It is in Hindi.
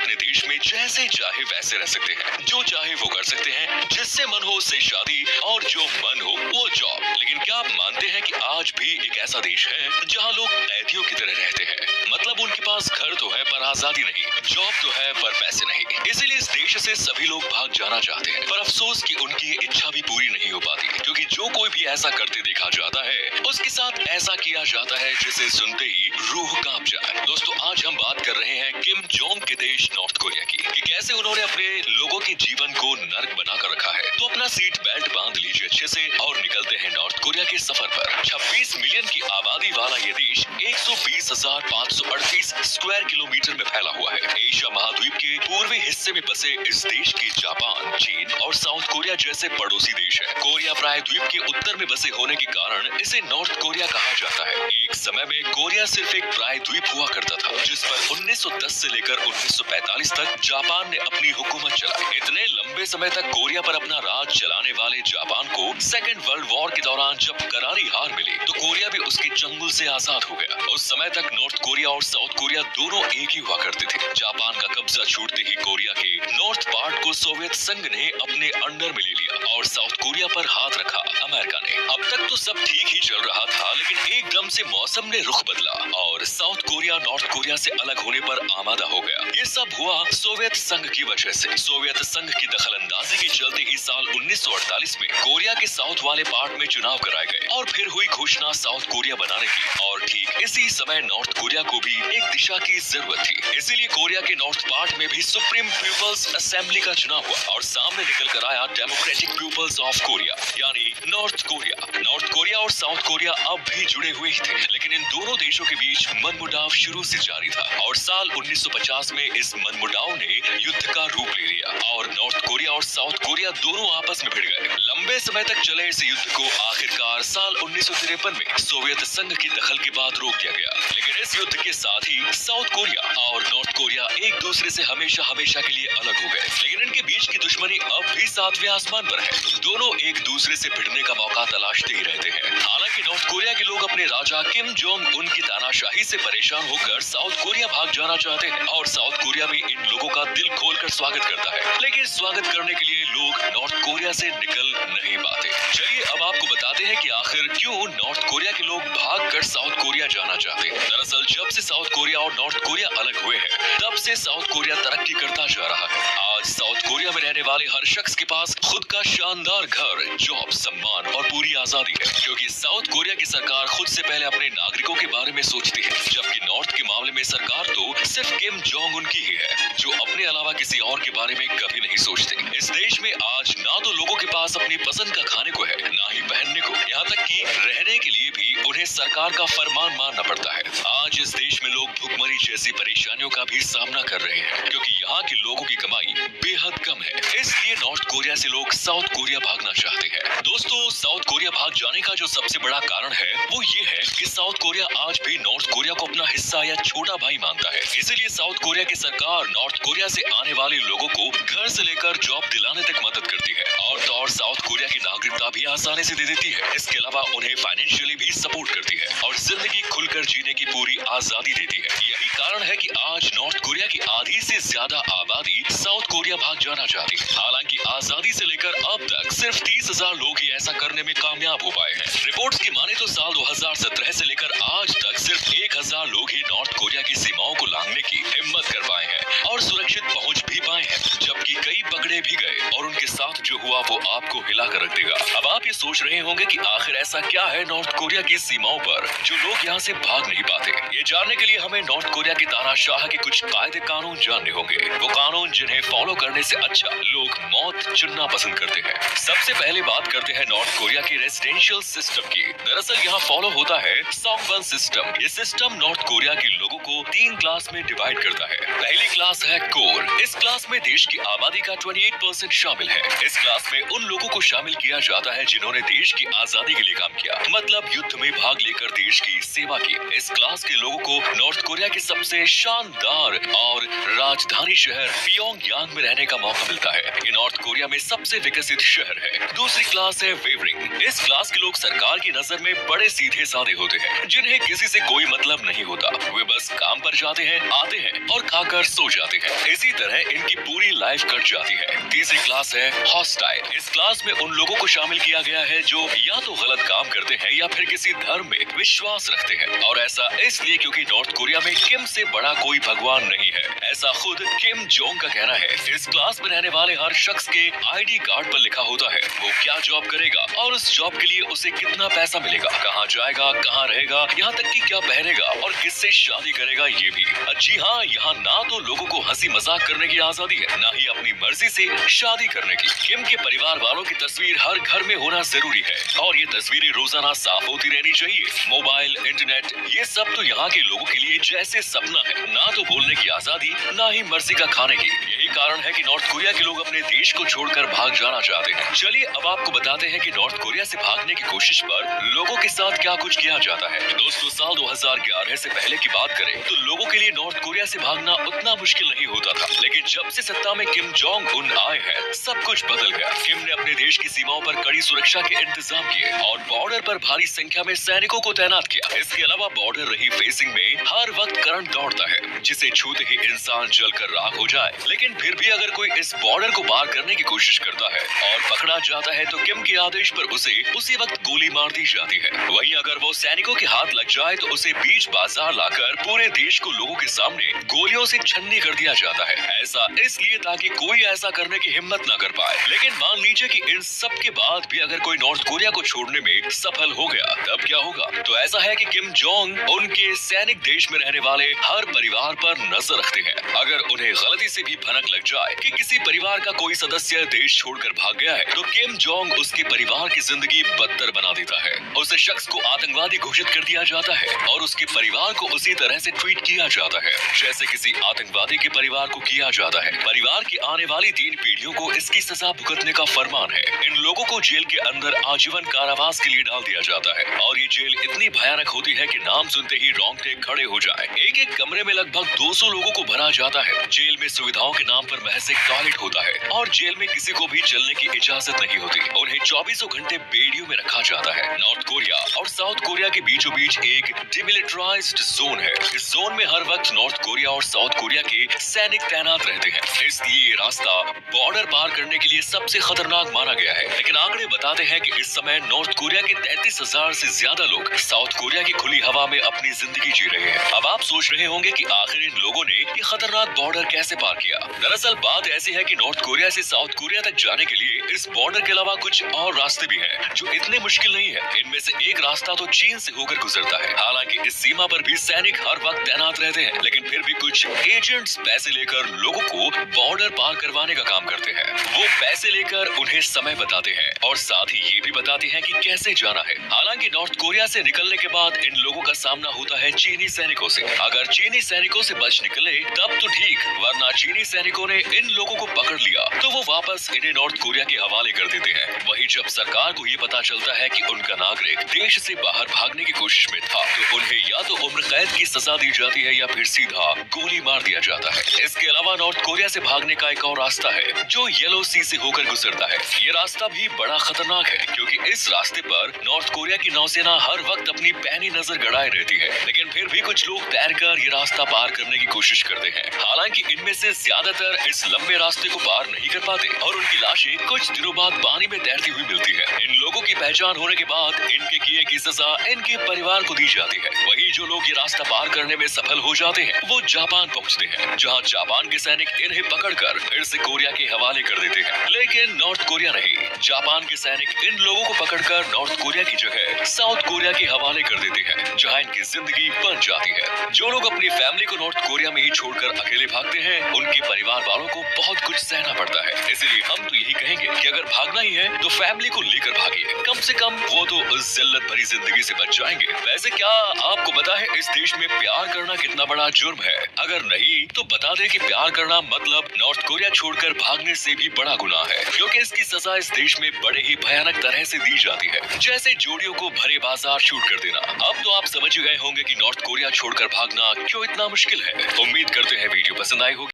अपने देश में जैसे चाहे वैसे रह सकते हैं, जो चाहे वो कर सकते हैं, जिससे मन हो उससे शादी और जो मन हो वो जॉब। लेकिन क्या आप मानते हैं कि आज भी एक ऐसा देश है जहां लोग कैदियों की तरह रहते हैं? मतलब उनके पास घर तो है पर आजादी नहीं, जॉब तो है पर पैसे नहीं। इसीलिए इस देश से सभी लोग भाग जाना चाहते हैं, पर अफसोस कि उनकी ये इच्छा भी पूरी नहीं हो पाती, क्योंकि जो कोई भी ऐसा करते देखा जाता है उसके साथ ऐसा किया जाता है जिसे सुनते ही रूह कांप जाए। दोस्तों, आज हम बात कर रहे हैं किम जोंग के देश नॉर्थ कोरिया की, कि कैसे उन्होंने अपने लोगों के जीवन को नर्क बनाकर रखा है। तो अपना सीट बेल्ट बांध लीजिए अच्छे से और निकलते हैं नॉर्थ कोरिया के सफर पर। 26 मिलियन की आबादी वाला ये देश 120,538 स्क्वायर किलोमीटर में फैला हुआ है। एशिया महाद्वीप के पूर्वी हिस्से में बसे इस देश के जापान, चीन और साउथ कोरिया जैसे पड़ोसी देश है। कोरिया प्रायद्वीप के उत्तर में बसे होने के कारण इसे नॉर्थ कोरिया कहा जाता है। एक समय में कोरिया सिर्फ एक प्रायद्वीप हुआ करता था, जिस पर 1910 से लेकर 1945 तक जापान ने अपनी हुकूमत चलाई। इतने लंबे समय तक कोरिया पर अपना राज चलाने वाले जापान को सेकेंड वर्ल्ड वॉर के दौरान जब करारी हार मिली तो कोरिया भी उसके चंगुल से आजाद हो गया। उस समय तक नॉर्थ कोरिया और साउथ कोरिया दोनों एक ही हुआ करते थे। जापान का कब्जा छूटते ही कोरिया के नॉर्थ पार्ट को सोवियत संघ ने अपने अंडर में ले लिया और साउथ कोरिया पर हाथ रखा अमेरिका ने। अब तक तो सब ठीक ही चल रहा था, लेकिन एकदम से मौसम ने रुख बदला और साउथ कोरिया नॉर्थ कोरिया से अलग होने पर आमादा हो गया। ये सब हुआ सोवियत संघ की वजह से। सोवियत संघ की दखलंदाजी के चलते ही साल 1948 में कोरिया के साउथ वाले पार्ट में चुनाव कराए गए और फिर हुई घोषणा साउथ कोरिया बनाने की। और ठीक इसी समय नॉर्थ कोरिया को भी एक दिशा की जरूरत थी, इसीलिए कोरिया के नॉर्थ पार्ट में भी सुप्रीम पीपल्स असेंबली का चुनाव हुआ और सामने निकल कर आया डेमोक्रेटिक पीपल्स ऑफ कोरिया, यानी नॉर्थ कोरिया। नॉर्थ कोरिया और साउथ कोरिया अब भी जुड़े हुए ही थे, लेकिन इन दोनों देशों के बीच मनमुटाव शुरू से जारी था और साल 1950 में इस मनमुटाव ने युद्ध का रूप ले लिया और नॉर्थ कोरिया और साउथ कोरिया दोनों आपस में भिड़ गए। लंबे समय तक चले इस युद्ध को आखिरकार साल 1953 में सोवियत संघ की दखल के बाद रोक दिया गया। लेकिन इस युद्ध के साथ ही साउथ कोरिया और नॉर्थ कोरिया एक दूसरे से हमेशा हमेशा के लिए अलग हो गए, लेकिन इनके बीच की दुश्मनी अब भी सातवें आसमान पर है। दोनों एक दूसरे से भिड़ने का मौका तलाशते ही रहते हैं। हालांकि नॉर्थ कोरिया के लोग अपने राजा किम जोंग उन की तानाशाही से परेशान होकर साउथ कोरिया भाग जाना चाहते हैं और साउथ कोरिया भी इन लोगों का दिल खोलकर स्वागत करता है, लेकिन स्वागत करने के लिए लोग नॉर्थ कोरिया से निकल नहीं पाते। चलिए अब आपको बताते हैं कि आखिर क्यों नॉर्थ कोरिया के लोग भागकर साउथ कोरिया जाना चाहते हैं। दरअसल जब से साउथ कोरिया और नॉर्थ कोरिया अलग हुए हैं, तब से साउथ कोरिया तरक्की करता जा रहा है। आज साउथ कोरिया में रहने वाले हर शख्स के पास खुद का शानदार घर, जॉब, सम्मान और पूरी आजादी है, क्योंकि साउथ कोरिया की सरकार खुद से पहले अपने नागरिकों के बारे में सोचती है, जबकि नॉर्थ के मामले में सरकार तो सिर्फ किम जोंग उन की ही है, जो अपने अलावा किसी और के बारे में कभी नहीं सोचते। इस देश में आज ना तो लोगों के पास अपनी पसंद का खाने को है, ना ही पहनने को, यहाँ तक कि रहने के लिए भी उन्हें सरकार का फरमान मानना पड़ता है। आज इस देश में लोग भुखमरी जैसी परेशानियों का भी सामना कर रहे हैं, क्योंकि यहाँ के लोगों की कमाई बेहद कम है। इसलिए नॉर्थ कोरिया से लोग साउथ कोरिया भागना चाहते हैं। दोस्तों, साउथ कोरिया भाग जाने का जो सबसे बड़ा कारण है वो ये है कि साउथ कोरिया आज भी नॉर्थ कोरिया को अपना हिस्सा या छोटा भाई मानता है। इसीलिए साउथ कोरिया की सरकार नॉर्थ कोरिया से आने वाले लोगों को घर से लेकर जॉब दिलाने तक मदद करती है और तो और साउथ कोरिया की नागरिकता भी आसानी से दे देती है। इसके अलावा उन्हें फाइनेंशियली भी सपोर्ट करती है और जिंदगी खुलकर जीने की पूरी आजादी देती है। यही कारण है कि आज नॉर्थ कोरिया की आधी से ज्यादा आबादी साउथ कोरिया भाग जाना चाहती है। हालांकि आजादी से लेकर अब तक सिर्फ 30,000 लोग ही ऐसा करने में कामयाब हो पाए हैं। रिपोर्ट्स की माने तो साल 2017 से लेकर आज तक सिर्फ 1,000 लोग ही नॉर्थ कोरिया की सीमाओं को लांघने की हिम्मत कर पाए हैं और सुरक्षित पहुंच भी पाए हैं, जबकि कई पकड़े भी गए और उनके साथ जो हुआ वो आपको हिला कर रख देगा। अब आप ये सोच रहे होंगे कि आखिर ऐसा क्या है नॉर्थ कोरिया की सीमाओं पर जो लोग यहाँ से भाग नहीं पाते। ये जानने के लिए हमें नॉर्थ कोरिया की तानाशाह के कुछ कायदे कानून जानने होंगे, वो कानून जिन्हें फॉलो करने से अच्छा लोग मौत चुनना पसंद करते हैं। सबसे पहले बात करते हैं नॉर्थ कोरिया के रेजिडेंशियल सिस्टम की। दरअसल यहाँ फॉलो होता है सॉन्गवन सिस्टम। ये सिस्टम नॉर्थ कोरिया के लोगों को 3 क्लास में डिवाइड करता है। पहली क्लास है कोर। इस क्लास में देश की आबादी का 28% शामिल है। इस क्लास में उन लोगों को शामिल किया जाता है जिन्होंने देश की आजादी के लिए काम किया, मतलब युद्ध में भाग लेकर देश की सेवा की। इस क्लास के लोगों को नॉर्थ कोरिया के सबसे शानदार और राजधानी शहर पियोंगयांग में रहने का मौका मिलता है। ये नॉर्थ कोरिया में सबसे विकसित शहर है। दूसरी क्लास है वेवरिंग। इस क्लास के लोग सरकार की नजर में बड़े सीधे साधे होते हैं, जिन्हें किसी से कोई मतलब नहीं होता। वे बस काम पर जाते हैं, आते हैं और खाकर सो जाते जाते हैं। इसी तरह इनकी पूरी लाइफ कट जाती है। तीसरी क्लास है हॉस्टाइल। इस क्लास में उन लोगों को शामिल किया गया है जो या तो गलत काम करते हैं या फिर किसी धर्म में विश्वास रखते हैं, और ऐसा इसलिए क्योंकि नॉर्थ कोरिया में किम से बड़ा कोई भगवान नहीं है, ऐसा खुद किम जोंग का कहना है। इस क्लास में रहने वाले हर शख्स के आईडी कार्ड पर लिखा होता है वो क्या जॉब करेगा और उस जॉब के लिए उसे कितना पैसा मिलेगा, कहाँ जाएगा, कहाँ रहेगा, यहाँ तक कि क्या पहनेगा और किससे शादी करेगा ये भी। जी हाँ, यहाँ ना तो लोगों को हंसी मजाक करने की आजादी है, ना ही अपनी मर्जी से शादी करने की। किम के परिवार वालों की तस्वीर हर घर में होना जरूरी है और ये तस्वीरें रोजाना साफ होती रहनी चाहिए। मोबाइल, इंटरनेट, ये सब तो यहाँ के लोगों के लिए जैसे सपना है, ना तो बोलने की आजादी, ना ही मर्जी का खाने की। यही कारण है कि नॉर्थ कोरिया के लोग अपने देश को छोड़कर भाग जाना चाहते हैं। चलिए अब आपको बताते हैं कि नॉर्थ कोरिया से भागने की कोशिश पर लोगों के साथ क्या कुछ किया जाता है। दोस्तों, साल 2011 से पहले की बात करें तो लोगों के लिए नॉर्थ कोरिया से भागना उतना मुश्किल नहीं होता था, लेकिन जब से सत्ता में किम जोंग उन आए हैं सब कुछ बदल गया। किम ने अपने देश की सीमाओं पर कड़ी सुरक्षा के इंतजाम किए और बॉर्डर पर भारी संख्या में सैनिकों को तैनात किया। इसके अलावा बॉर्डर रही फेसिंग में हर वक्त करंट दौड़ता है जिसे छूते ही इंसान जलकर राख हो जाए, लेकिन फिर भी अगर कोई इस बॉर्डर को पार करने की कोशिश करता है और पकड़ा जाता है तो किम के आदेश पर उसे उसी वक्त गोली मार दी जाती है। वहीं अगर वो सैनिकों के हाथ लग जाए तो उसे बीच बाजार लाकर पूरे देश को लोगों के सामने गोलियों से छन्नी कर दिया जाता है। ऐसा इसलिए ताकि कोई ऐसा करने की हिम्मत न कर पाए। लेकिन मान लीजिए कि इन सब के बाद भी अगर कोई नॉर्थ कोरिया को छोड़ने में सफल हो गया तब क्या होगा? तो ऐसा है कि किम जोंग उनके सैनिक देश में रहने वाले हर परिवार पर नजर रखते हैं। अगर उन्हें गलती से भी भनक लग जाए कि किसी परिवार का कोई सदस्य देश छोड़कर भाग गया है तो किम जोंग उसके परिवार की जिंदगी बदतर बना देता है। उस शख्स को आतंकवादी घोषित कर दिया जाता है और उसके परिवार को उसी तरह से ट्रीट किया जाता है जैसे किसी आतंकवादी के परिवार को किया जाता है। परिवार की आने वाली 3 पीढ़ियों को इसकी सजा भुगतने का फरमान है। इन लोगों को जेल के अंदर आजीवन कारावास के लिए डाल दिया जाता है और ये जेल इतनी भयानक होती है कि नाम सुनते ही रोंगटे खड़े हो जाए। एक एक कमरे में लगभग 200 लोगों को भरा जाता है। जेल में सुविधाओं के नाम पर महज एक टॉयलेट होता है और जेल में किसी को भी चलने की इजाजत नहीं होती। उन्हें 24 घंटे बेड़ियों में रखा जाता है। नॉर्थ कोरिया और साउथ कोरिया के बीचों बीच एक डिमिलिटराइज्ड जोन है। इस जोन में हर वक्त नॉर्थ कोरिया और साउथ कोरिया के सैनिक तैनात रहते हैं, इसलिए ये रास्ता बॉर्डर पार करने के लिए सबसे खतरनाक माना गया है। लेकिन आंकड़े बताते हैं कि इस समय नॉर्थ कोरिया के 33,000 से ज्यादा लोग साउथ कोरिया की खुली हवा में अपनी जिंदगी जी रहे हैं। अब आप सोच रहे होंगे कि आखिर इन लोगों ने ये खतरनाक बॉर्डर कैसे पार किया। दरअसल बात ऐसी है कि नॉर्थ कोरिया से साउथ कोरिया तक जाने के लिए इस बॉर्डर के अलावा कुछ और रास्ते भी हैं जो इतने मुश्किल नहीं है। इनमें से एक रास्ता तो चीन से होकर गुजरता है। हालांकि इस सीमा पर भी सैनिक हर वक्त तैनात रहते हैं, लेकिन फिर भी कुछ एजेंट्स पैसे लेकर लोगों को बॉर्डर पार करवाने का काम करते हैं। वो पैसे लेकर उन्हें समय बताते हैं और साथ ही ये भी बताते हैं कि कैसे जाना है। हालांकि नॉर्थ कोरिया से निकलने के बाद इन लोगों का सामना होता है चीनी सैनिकों से। अगर चीनी सैनिकों से बच निकले तब तो ठीक, वरना चीनी सैनिकों ने इन लोगों को पकड़ लिया तो वो वापस इन्हें नॉर्थ कोरिया के हवाले कर देते हैं। वहीं जब सरकार को ये पता चलता है कि उनका नागरिक देश से बाहर भागने की कोशिश में था तो उन्हें या तो उम्र कैद की सजा दी जाती है या फिर सीधा गोली मार दिया जाता है। इसके अलावा नॉर्थ कोरिया से भागने का एक और रास्ता है जो येलो सी से होकर गुजरता है। ये रास्ता भी बड़ा खतरनाक है क्योंकि इस रास्ते पर नॉर्थ कोरिया की नौसेना हर वक्त अपनी पैनी नजर गड़ाए रहती है, लेकिन फिर भी कुछ लोग तैरकर ये रास्ता पार करने की कोशिश करते हैं। हालांकि इनमें से ज्यादातर इस लंबे रास्ते को पार नहीं कर पाते और उनकी लाशें कुछ दिनों बाद पानी में तैरती हुई मिलती है। इन लोगों की पहचान होने के बाद इनके किए की सजा इनके परिवार को दी जाती है। वही जो लोग ये रास्ता पार करने में सफल हो जाते हैं वो जापान पहुंचते हैं, जहां जापान के सैनिक इन्हें पकड़कर फिर से कोरिया के हवाले कर देते हैं। लेकिन नॉर्थ कोरिया नहीं, जापान के सैनिक इन लोगों को पकड़कर नॉर्थ कोरिया की जगह साउथ कोरिया के हवाले कर देते हैं, जहां इनकी जिंदगी बन जाती है। जो लोग अपनी फैमिली को नॉर्थ कोरिया में ही छोड़कर अकेले भागते हैं उनके परिवार वालों को बहुत कुछ सहना पड़ता है। इसीलिए हम तो यही कहेंगे कि अगर भागना ही है तो फैमिली को लेकर भागिए, कम से कम वो तो उस जिल्लत भरी जिंदगी से बच जाएंगे। वैसे क्या आपको पता है इस देश में प्यार करना कितना बड़ा जुर्म है? अगर नहीं तो बता दे कि प्यार करना मतलब नॉर्थ कोरिया छोड़कर भागने से भी बड़ा गुनाह है, क्योंकि इसकी सजा इस देश में बड़े ही भयानक तरह से दी जाती है, जैसे जोड़ियों को भरे बाजार शूट कर देना। अब तो आप समझ गए होंगे कि नॉर्थ कोरिया छोड़कर भागना क्यों इतना मुश्किल है। उम्मीद करते हैं वीडियो पसंद आई